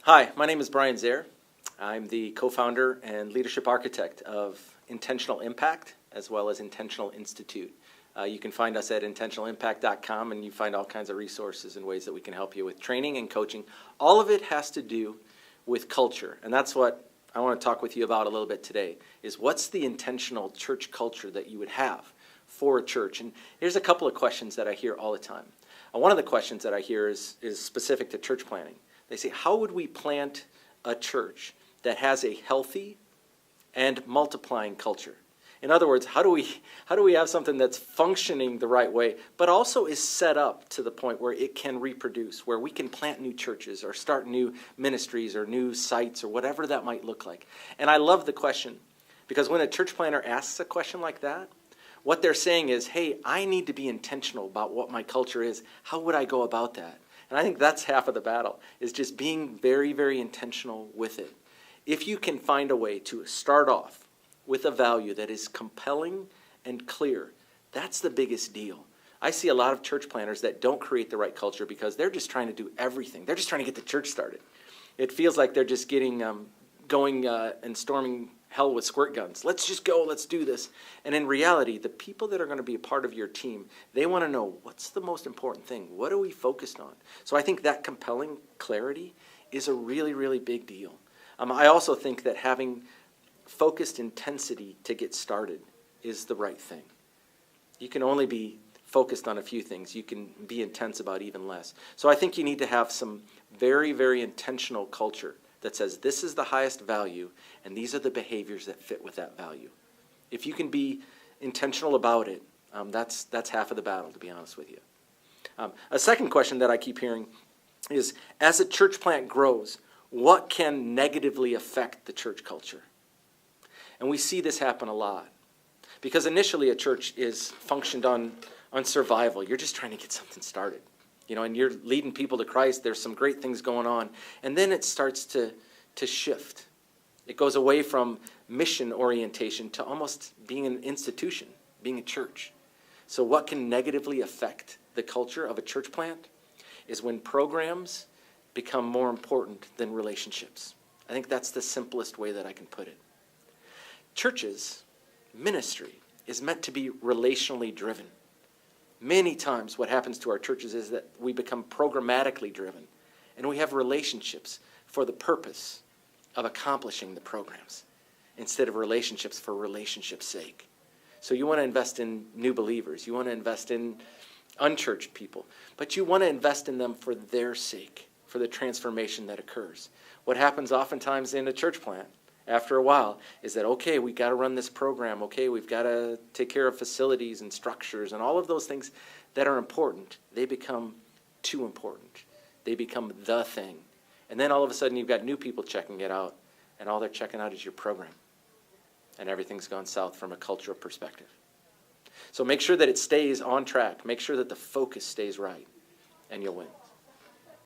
Hi, my name is Brian Zehr. I'm the co-founder and leadership architect of Intentional Impact as well as Intentional Institute. You can find us at intentionalimpact.com, and you find all kinds of resources and ways that we can help you with training and coaching. All of it has to do with culture, and that's what I want to talk with you about a little bit today, is what's the intentional church culture that you would have for a church? And here's a couple of questions that I hear all the time. One of the questions that I hear is specific to church planting. They say, how would we plant a church that has a healthy and multiplying culture? In other words, how do we have something that's functioning the right way, but also is set up to the point where it can reproduce, where we can plant new churches or start new ministries or new sites or whatever that might look like? And I love the question, because when a church planter asks a question like that, what they're saying is, hey, I need to be intentional about what my culture is. How would I go about that? And I think that's half of the battle, is just being very, very intentional with it. If you can find a way to start off with a value that is compelling and clear, that's the biggest deal. I see a lot of church planners that don't create the right culture because they're just trying to do everything. They're just trying to get the church started. It feels like they're just going and storming hell with squirt guns. Let's just go, let's do this. And in reality, the people that are going to be a part of your team, they want to know, what's the most important thing? What are we focused on? So I think that compelling clarity is a really, really big deal. I also think that having focused intensity to get started is the right thing. You can only be focused on a few things. You can be intense about even less. So I think you need to have some very, very intentional culture that says this is the highest value and these are the behaviors that fit with that value. If you can be intentional about it, that's half of the battle, to be honest with you. A second question that I keep hearing is, as a church plant grows, what can negatively affect the church culture? And we see this happen a lot. Because initially a church is functioned on survival. You're just trying to get something started. And you're leading people to Christ. There's some great things going on. And then it starts to shift. It goes away from mission orientation to almost being an institution, being a church. So what can negatively affect the culture of a church plant is when programs become more important than relationships. I think that's the simplest way that I can put it. Churches, ministry, is meant to be relationally driven. Many times what happens to our churches is that we become programmatically driven, and we have relationships for the purpose of accomplishing the programs instead of relationships for relationship's sake. So you want to invest in new believers. You want to invest in unchurched people, but you want to invest in them for their sake, for the transformation that occurs. What happens oftentimes in a church plant after a while is that, okay, we've got to run this program. Okay, we've got to take care of facilities and structures and all of those things that are important. They become too important. They become the thing. And then all of a sudden you've got new people checking it out, and all they're checking out is your program. And everything's gone south from a cultural perspective. So make sure that it stays on track. Make sure that the focus stays right, and you'll win.